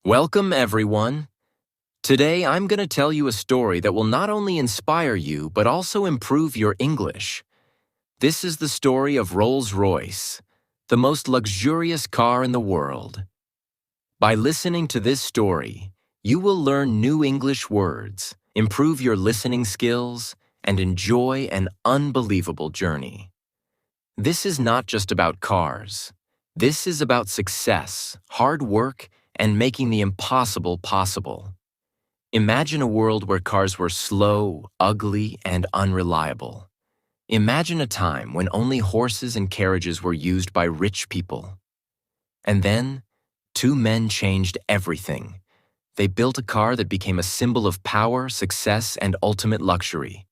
Welcome, everyone. Today, I'm going to tell you a story that will not only inspire you, but also improve your English. This is the story of Rolls-Royce, the most luxurious car in the world. By listening to this story, you will learn new English words, improve your listening skills, and enjoy an unbelievable journey. This is not just about cars. This is about success, hard work, and making the impossible possible. Imagine a world where cars were slow, ugly, and unreliable. Imagine a time when only horses and carriages were used by rich people. And then, two men changed everything. They built a car that became a symbol of power, success, and ultimate luxury.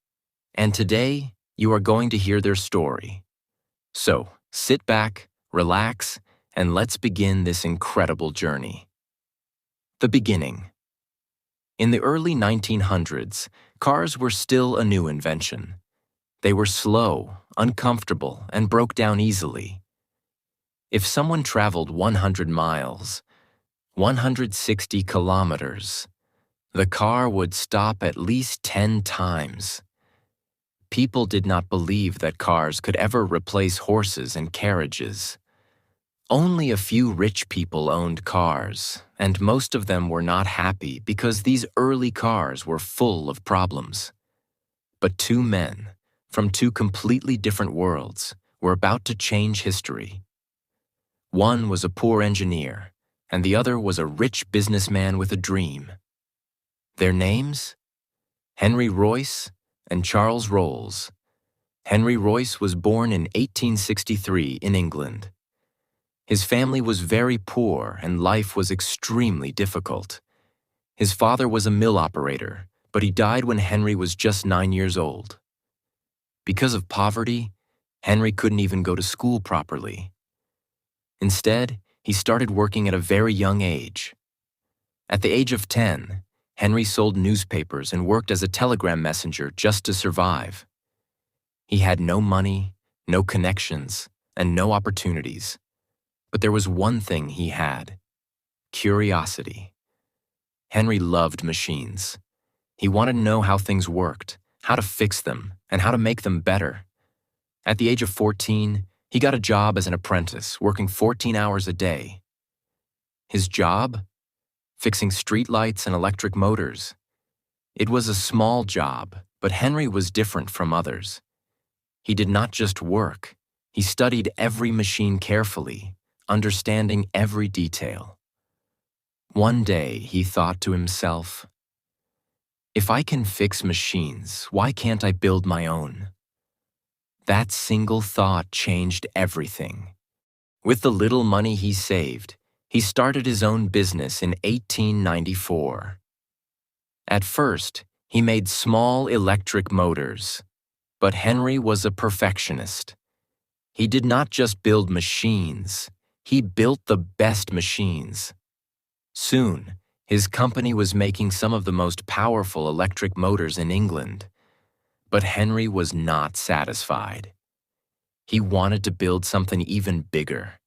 And today, you are going to hear their story. So, sit back, relax, and let's begin this incredible journey. The beginning. In the early 1900s, cars were still a new invention. They were slow, uncomfortable, and broke down easily. If someone traveled 100 miles, 160 kilometers, the car would stop at least 10 times. People did not believe that cars could ever replace horses and carriages. Only a few rich people owned cars, and most of them were not happy because these early cars were full of problems. But two men, from two completely different worlds, were about to change history. One was a poor engineer, and the other was a rich businessman with a dream. Their names? Henry Royce and Charles Rolls. Henry Royce was born in 1863 in England. His family was very poor and life was extremely difficult. His father was a mill operator, but he died when Henry was just 9 years old. Because of poverty, Henry couldn't even go to school properly. Instead, he started working at a very young age. At the age of 10, Henry sold newspapers and worked as a telegram messenger just to survive. He had no money, no connections, and no opportunities. But there was one thing he had: curiosity. Henry loved machines. He wanted to know how things worked, how to fix them, and how to make them better. At the age of 14, he got a job as an apprentice, working 14 hours a day. His job? Fixing streetlights and electric motors. It was a small job, but Henry was different from others. He did not just work. He studied every machine carefully, understanding every detail. One day, he thought to himself, "If I can fix machines, why can't I build my own?" That single thought changed everything. With the little money he saved, he started his own business in 1894. At first, he made small electric motors, but Henry was a perfectionist. He did not just build machines. He built the best machines. Soon, his company was making some of the most powerful electric motors in England. But Henry was not satisfied. He wanted to build something even bigger,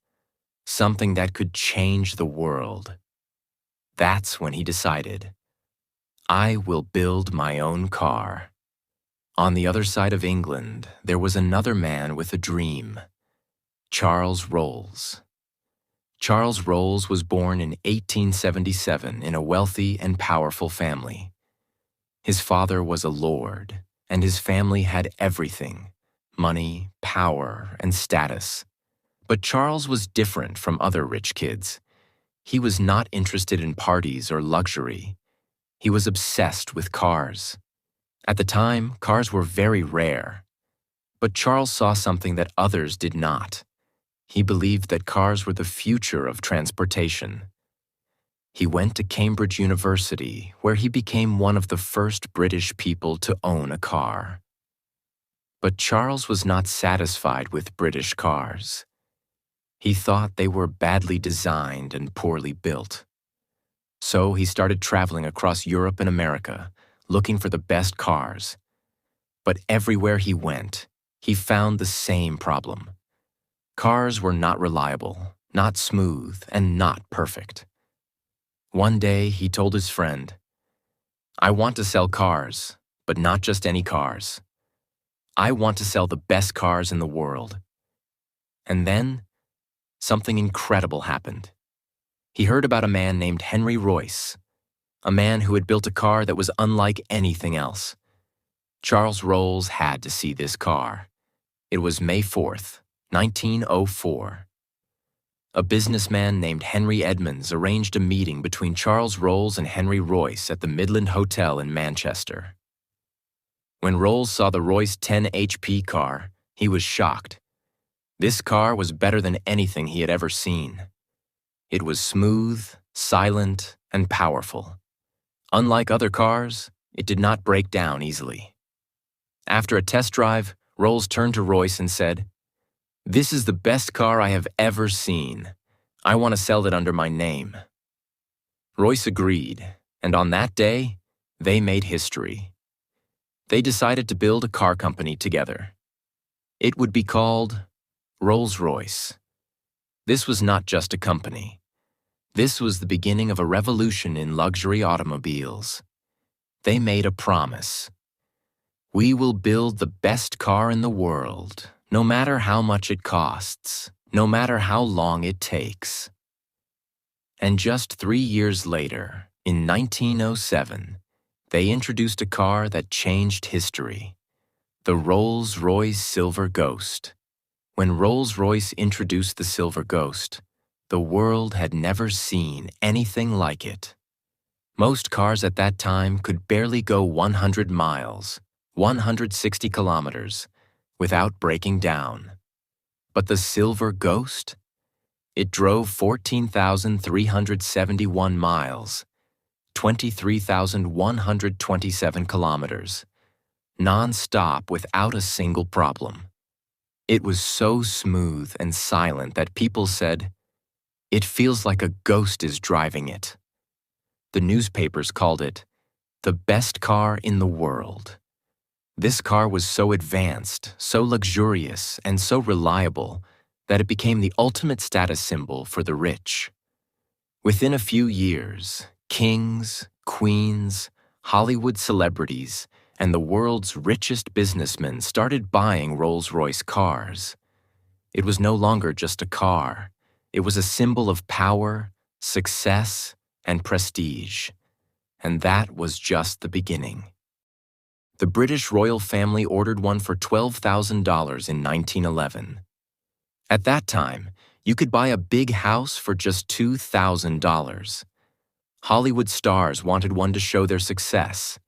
something that could change the world. That's when he decided, "I will build my own car." On the other side of England, there was another man with a dream: Charles Rolls. Charles Rolls was born in 1877 in a wealthy and powerful family. His father was a lord, and his family had everything: money, power, and status. But Charles was different from other rich kids. He was not interested in parties or luxury. He was obsessed with cars. At the time, cars were very rare. But Charles saw something that others did not. He believed that cars were the future of transportation. He went to Cambridge University, where he became one of the first British people to own a car. But Charles was not satisfied with British cars. He thought they were badly designed and poorly built. So he started traveling across Europe and America, looking for the best cars. But everywhere he went, he found the same problem. Cars were not reliable, not smooth, and not perfect. One day, he told his friend, "I want to sell cars, but not just any cars. I want to sell the best cars in the world." And then, something incredible happened. He heard about a man named Henry Royce, a man who had built a car that was unlike anything else. Charles Rolls had to see this car. It was May 4th, 1904. A businessman named Henry Edmonds arranged a meeting between Charles Rolls and Henry Royce at the Midland Hotel in Manchester. When Rolls saw the Royce 10 HP car, he was shocked. This car was better than anything he had ever seen. It was smooth, silent, and powerful. Unlike other cars, it did not break down easily. After a test drive, Rolls turned to Royce and said, "This is the best car I have ever seen. I want to sell it under my name." Royce agreed, and on that day, they made history. They decided to build a car company together. It would be called Rolls-Royce. This was not just a company. This was the beginning of a revolution in luxury automobiles. They made a promise. "We will build the best car in the world, no matter how much it costs, no matter how long it takes." And just 3 years later, in 1907, they introduced a car that changed history, the Rolls-Royce Silver Ghost. When Rolls-Royce introduced the Silver Ghost, the world had never seen anything like it. Most cars at that time could barely go 100 miles, 160 kilometers, without breaking down. But the Silver Ghost? It drove 14,371 miles, 23,127 kilometers, non-stop without a single problem. It was so smooth and silent that people said, "It feels like a ghost is driving it." The newspapers called it the best car in the world. This car was so advanced, so luxurious, and so reliable that it became the ultimate status symbol for the rich. Within a few years, kings, queens, Hollywood celebrities, and the world's richest businessmen started buying Rolls-Royce cars. It was no longer just a car. It was a symbol of power, success, and prestige. And that was just the beginning. The British royal family ordered one for $12,000 in 1911. At that time, you could buy a big house for just $2,000. Hollywood stars wanted one to show their success.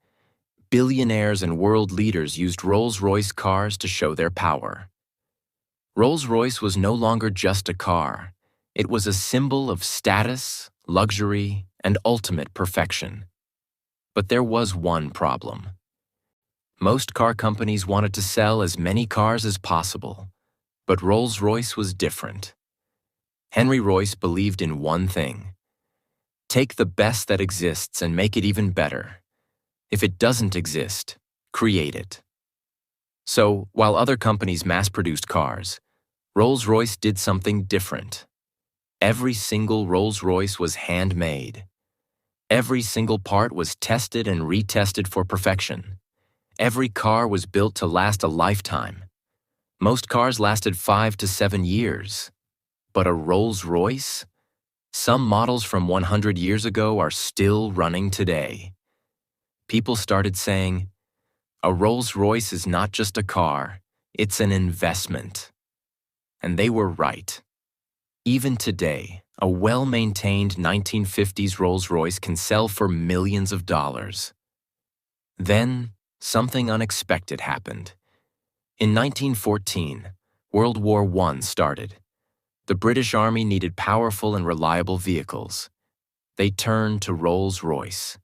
Billionaires and world leaders used Rolls-Royce cars to show their power. Rolls-Royce was no longer just a car. It was a symbol of status, luxury, and ultimate perfection. But there was one problem. Most car companies wanted to sell as many cars as possible, but Rolls-Royce was different. Henry Royce believed in one thing: take the best that exists and make it even better. If it doesn't exist, create it. So, while other companies mass-produced cars, Rolls-Royce did something different. Every single Rolls-Royce was handmade. Every single part was tested and retested for perfection. Every car was built to last a lifetime. Most cars lasted 5 to 7 years. But a Rolls-Royce? Some models from 100 years ago are still running today. People started saying, "A Rolls-Royce is not just a car, it's an investment." And they were right. Even today, a well-maintained 1950s Rolls-Royce can sell for millions of dollars. Then, something unexpected happened. In 1914, World War I started. The British Army needed powerful and reliable vehicles. They turned to Rolls-Royce.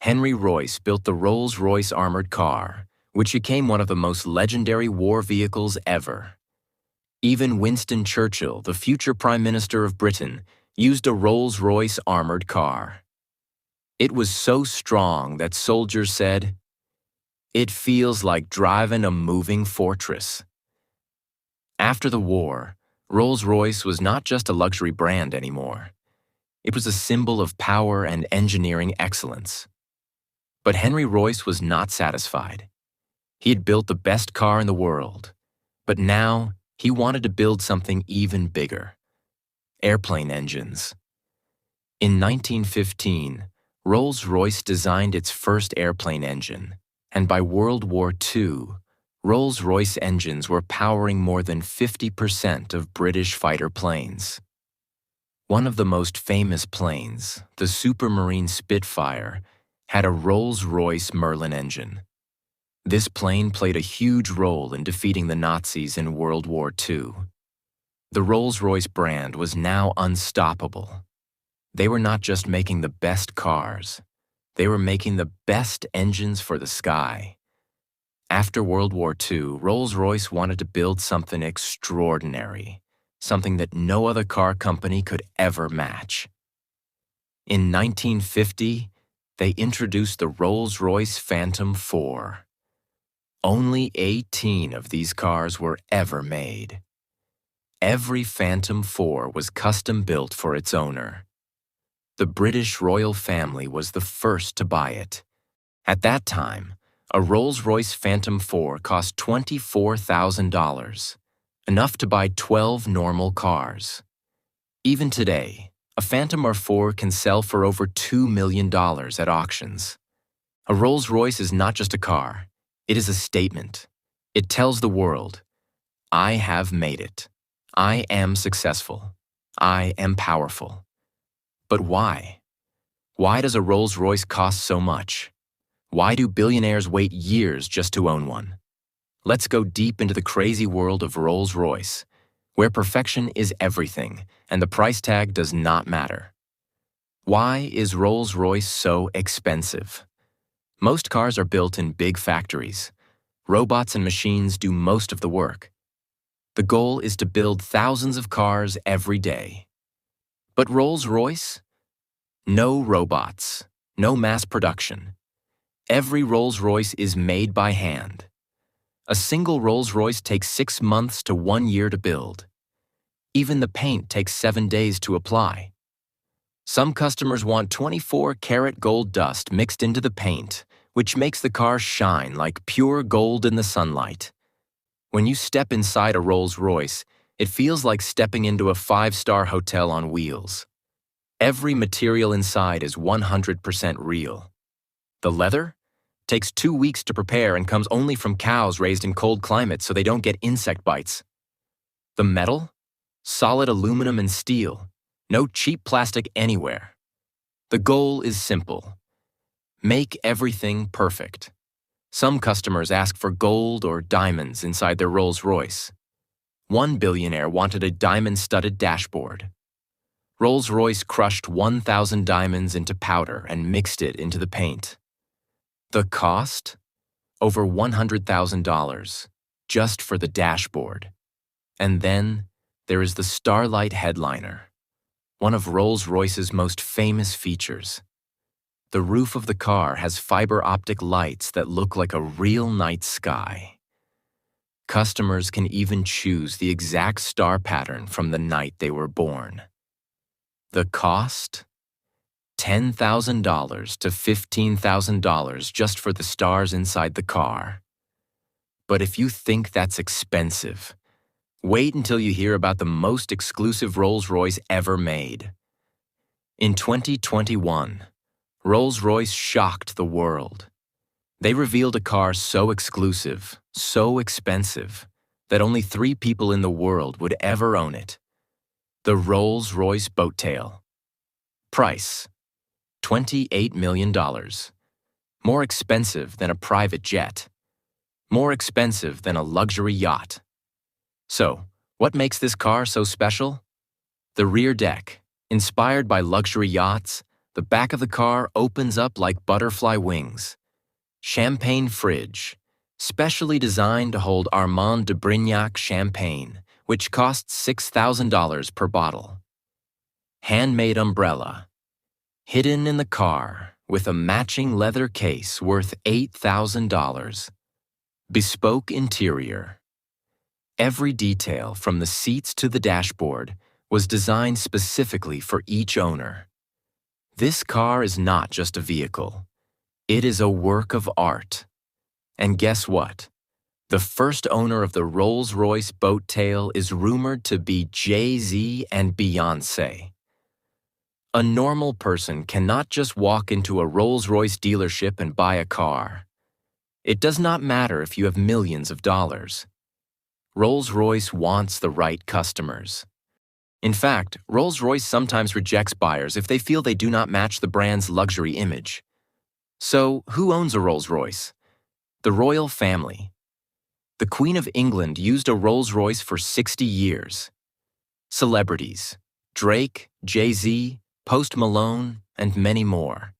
Henry Royce built the Rolls-Royce armored car, which became one of the most legendary war vehicles ever. Even Winston Churchill, the future Prime Minister of Britain, used a Rolls-Royce armored car. It was so strong that soldiers said, "It feels like driving a moving fortress." After the war, Rolls-Royce was not just a luxury brand anymore. It was a symbol of power and engineering excellence. But Henry Royce was not satisfied. He had built the best car in the world, but now he wanted to build something even bigger: airplane engines. In 1915, Rolls-Royce designed its first airplane engine, and by World War II, Rolls-Royce engines were powering more than 50% of British fighter planes. One of the most famous planes, the Supermarine Spitfire, had a Rolls-Royce Merlin engine. This plane played a huge role in defeating the Nazis in World War II. The Rolls-Royce brand was now unstoppable. They were not just making the best cars, they were making the best engines for the sky. After World War II, Rolls-Royce wanted to build something extraordinary, something that no other car company could ever match. In 1950, they introduced the Rolls-Royce Phantom 4. Only 18 of these cars were ever made. Every Phantom 4 was custom built for its owner. The British royal family was the first to buy it. At that time, a Rolls-Royce Phantom 4 cost $24,000, enough to buy 12 normal cars. Even today, a Phantom R4 can sell for over $2 million at auctions. A Rolls-Royce is not just a car, it is a statement. It tells the world, I have made it. I am successful. I am powerful. But why? Why does a Rolls-Royce cost so much? Why do billionaires wait years just to own one? Let's go deep into the crazy world of Rolls-Royce, where perfection is everything and the price tag does not matter. Why is Rolls-Royce so expensive? Most cars are built in big factories. Robots and machines do most of the work. The goal is to build thousands of cars every day. But Rolls-Royce? No robots, no mass production. Every Rolls-Royce is made by hand. A single Rolls-Royce takes 6 months to 1 year to build. Even the paint takes 7 days to apply. Some customers want 24-karat gold dust mixed into the paint, which makes the car shine like pure gold in the sunlight. When you step inside a Rolls-Royce, it feels like stepping into a 5-star hotel on wheels. Every material inside is 100% real. The leather takes 2 weeks to prepare and comes only from cows raised in cold climates so they don't get insect bites. The metal? Solid aluminum and steel. No cheap plastic anywhere. The goal is simple. Make everything perfect. Some customers ask for gold or diamonds inside their Rolls-Royce. One billionaire wanted a diamond-studded dashboard. Rolls-Royce crushed 1,000 diamonds into powder and mixed it into the paint. The cost? Over $100,000, just for the dashboard. And then there is the Starlight headliner, one of Rolls-Royce's most famous features. The roof of the car has fiber optic lights that look like a real night sky. Customers can even choose the exact star pattern from the night they were born. The cost? $10,000 to $15,000 just for the stars inside the car. But if you think that's expensive, wait until you hear about the most exclusive Rolls-Royce ever made. In 2021, Rolls-Royce shocked the world. They revealed a car so exclusive, so expensive, that only 3 people in the world would ever own it. The Rolls-Royce Boattail. Price: $28 million. More expensive than a private jet. More expensive than a luxury yacht. So, what makes this car so special? The rear deck. Inspired by luxury yachts, the back of the car opens up like butterfly wings. Champagne fridge, specially designed to hold Armand de Brignac champagne, which costs $6,000 per bottle. Handmade umbrella, hidden in the car with a matching leather case worth $8,000. Bespoke interior. Every detail from the seats to the dashboard was designed specifically for each owner. This car is not just a vehicle. It is a work of art. And guess what? The first owner of the Rolls-Royce boat tail is rumored to be Jay-Z and Beyoncé. A normal person cannot just walk into a Rolls-Royce dealership and buy a car. It does not matter if you have millions of dollars. Rolls-Royce wants the right customers. In fact, Rolls-Royce sometimes rejects buyers if they feel they do not match the brand's luxury image. So, who owns a Rolls-Royce? The royal family. The Queen of England used a Rolls-Royce for 60 years. Celebrities: Drake, Jay-Z, Post Malone, and many more.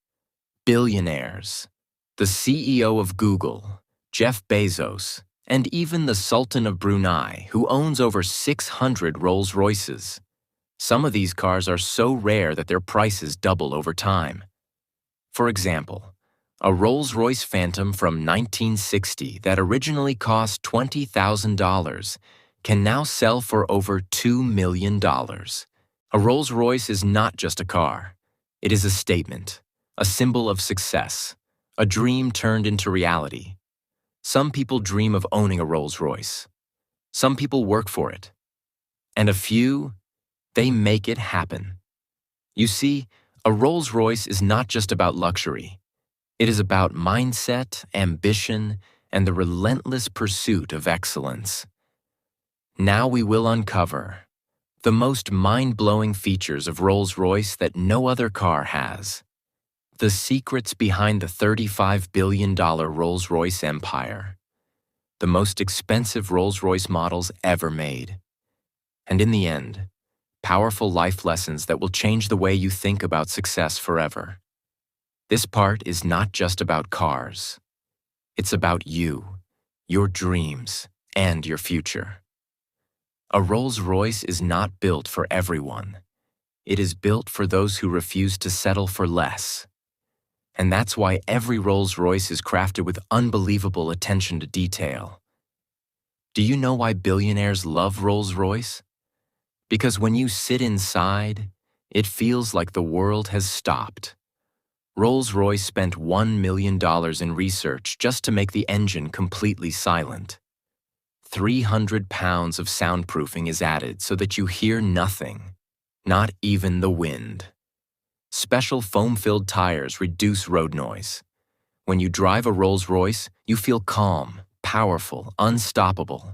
Billionaires: the CEO of Google, Jeff Bezos, and even the Sultan of Brunei, who owns over 600 Rolls-Royces. Some of these cars are so rare that their prices double over time. For example, a Rolls-Royce Phantom from 1960 that originally cost $20,000 can now sell for over $2 million. A Rolls-Royce is not just a car. It is a statement, a symbol of success, a dream turned into reality. Some people dream of owning a Rolls-Royce. Some people work for it. And a few, they make it happen. You see, a Rolls-Royce is not just about luxury. It is about mindset, ambition, and the relentless pursuit of excellence. Now we will uncover the most mind-blowing features of Rolls-Royce that no other car has. The secrets behind the $35 billion Rolls-Royce empire. The most expensive Rolls-Royce models ever made. And in the end, powerful life lessons that will change the way you think about success forever. This part is not just about cars. It's about you, your dreams, and your future. A Rolls-Royce is not built for everyone. It is built for those who refuse to settle for less. And that's why every Rolls-Royce is crafted with unbelievable attention to detail. Do you know why billionaires love Rolls-Royce? Because when you sit inside, it feels like the world has stopped. Rolls-Royce spent $1 million in research just to make the engine completely silent. 300 pounds of soundproofing is added so that you hear nothing, not even the wind. Special foam-filled tires reduce road noise. When you drive a Rolls-Royce, you feel calm, powerful, unstoppable.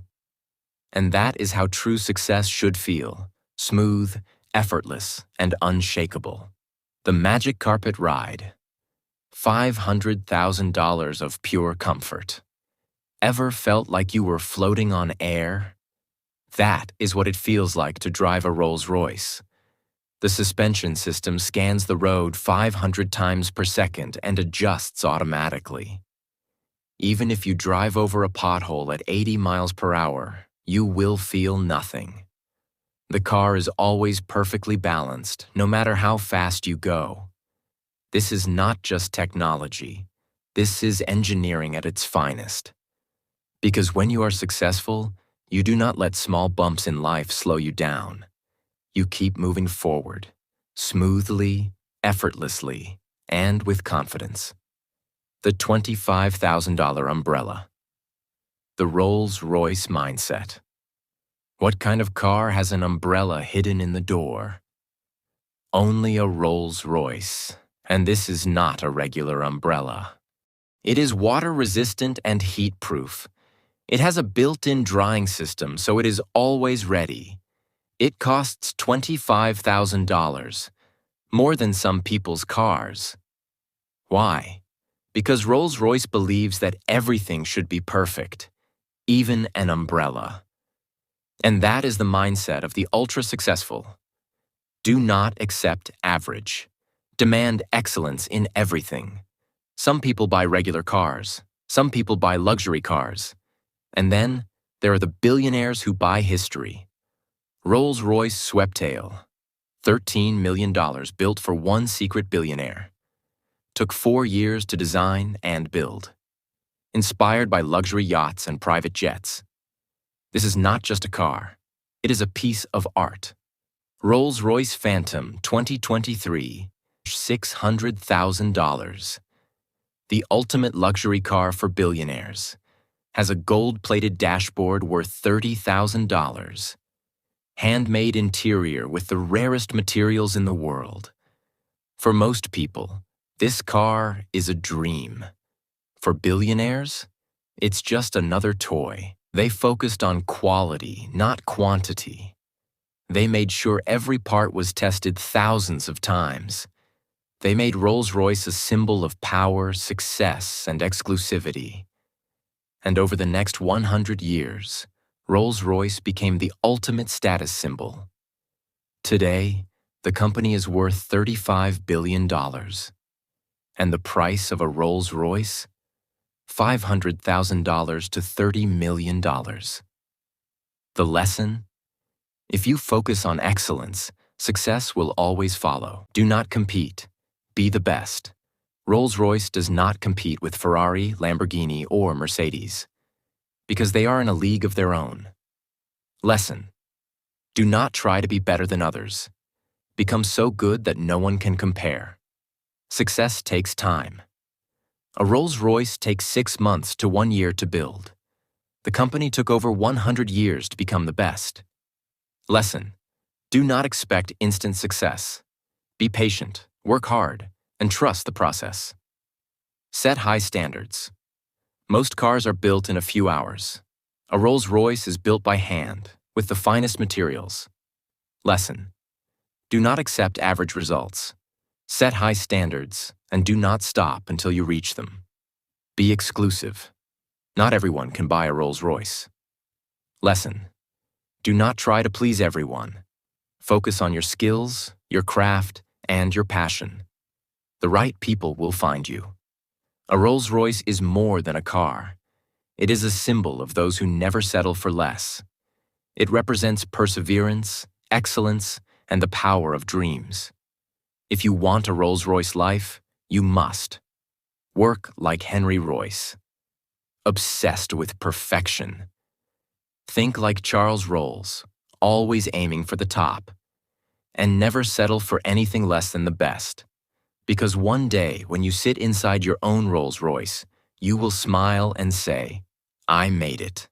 And that is how true success should feel: smooth, effortless, and unshakable. The magic carpet ride. $500,000 of pure comfort. Ever felt like you were floating on air? That is what it feels like to drive a Rolls-Royce. The suspension system scans the road 500 times per second and adjusts automatically. Even if you drive over a pothole at 80 miles per hour, you will feel nothing. The car is always perfectly balanced, no matter how fast you go. This is not just technology. This is engineering at its finest. Because when you are successful, you do not let small bumps in life slow you down. You keep moving forward, smoothly, effortlessly, and with confidence. The $25,000 umbrella. The Rolls-Royce mindset. What kind of car has an umbrella hidden in the door? Only a Rolls-Royce, and this is not a regular umbrella. It is water-resistant and heat-proof. It has a built-in drying system, so it is always ready. It costs $25,000, more than some people's cars. Why? Because Rolls-Royce believes that everything should be perfect, even an umbrella. And that is the mindset of the ultra-successful. Do not accept average. Demand excellence in everything. Some people buy regular cars. Some people buy luxury cars. And then, there are the billionaires who buy history. Rolls-Royce Sweptail. $13 million built for one secret billionaire. Took 4 years to design and build. Inspired by luxury yachts and private jets. This is not just a car. It is a piece of art. Rolls-Royce Phantom 2023. $600,000. The ultimate luxury car for billionaires. Has a gold-plated dashboard worth $30,000. Handmade interior with the rarest materials in the world. For most people, this car is a dream. For billionaires, it's just another toy. They focused on quality, not quantity. They made sure every part was tested thousands of times. They made Rolls-Royce a symbol of power, success, and exclusivity. And over the next 100 years, Rolls-Royce became the ultimate status symbol. Today, the company is worth $35 billion. And the price of a Rolls-Royce? $500,000 to $30 million. The lesson? If you focus on excellence, success will always follow. Do not compete. Be the best. Rolls-Royce does not compete with Ferrari, Lamborghini, or Mercedes, because they are in a league of their own. Lesson: do not try to be better than others. Become so good that no one can compare. Success takes time. A Rolls-Royce takes 6 months to 1 year to build. The company took over 100 years to become the best. Lesson: do not expect instant success. Be patient, work hard, and trust the process. Set high standards. Most cars are built in a few hours. A Rolls-Royce is built by hand, with the finest materials. Lesson: do not accept average results. Set high standards, and do not stop until you reach them. Be exclusive. Not everyone can buy a Rolls-Royce. Lesson: do not try to please everyone. Focus on your skills, your craft, and your passion. The right people will find you. A Rolls-Royce is more than a car. It is a symbol of those who never settle for less. It represents perseverance, excellence, and the power of dreams. If you want a Rolls-Royce life, you must work like Henry Royce. Obsessed with perfection. Think like Charles Rolls, always aiming for the top. And never settle for anything less than the best. Because one day, when you sit inside your own Rolls-Royce, you will smile and say, "I made it."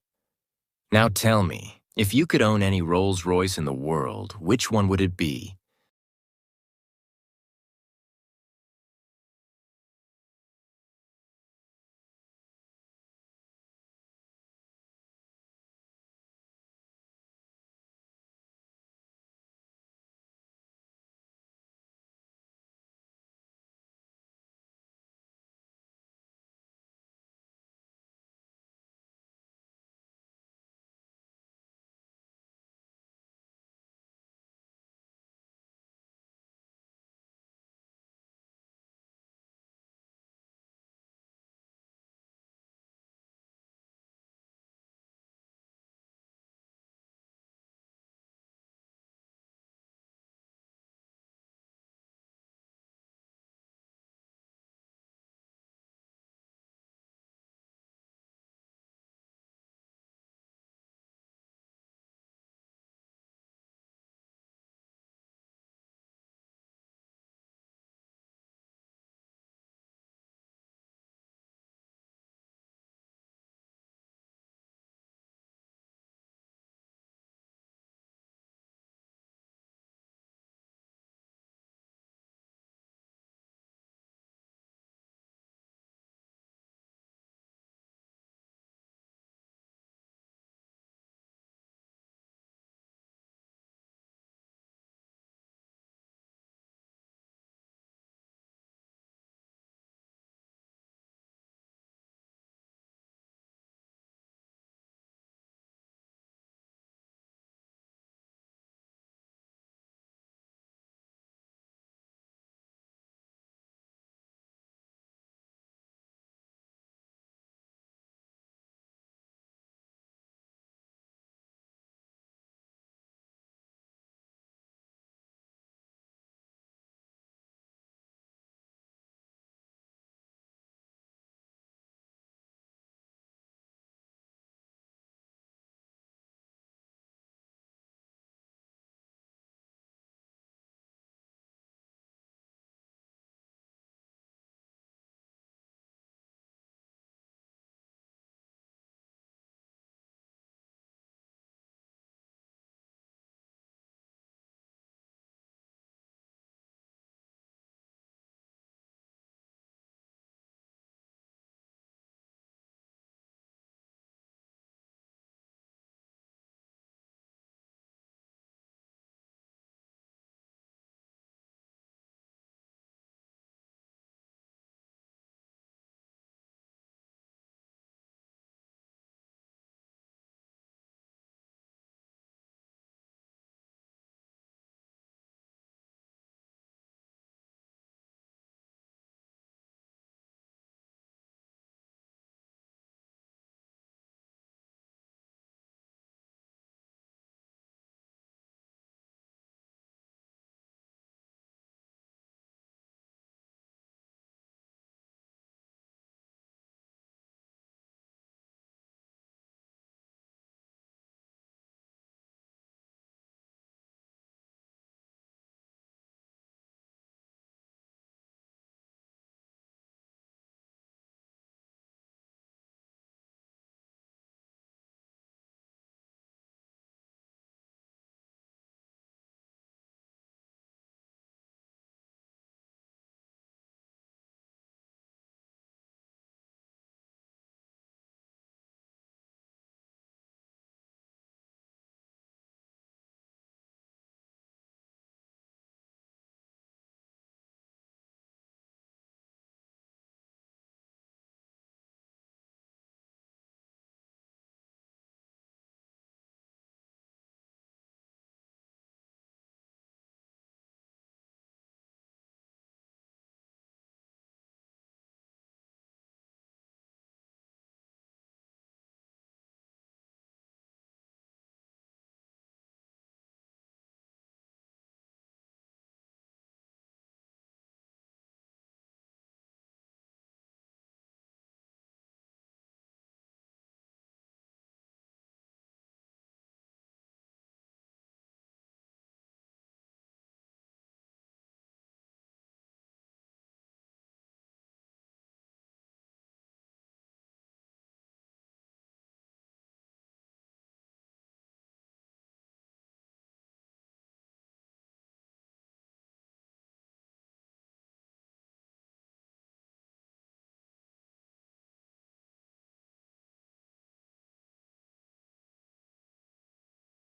Now tell me, if you could own any Rolls-Royce in the world, which one would it be?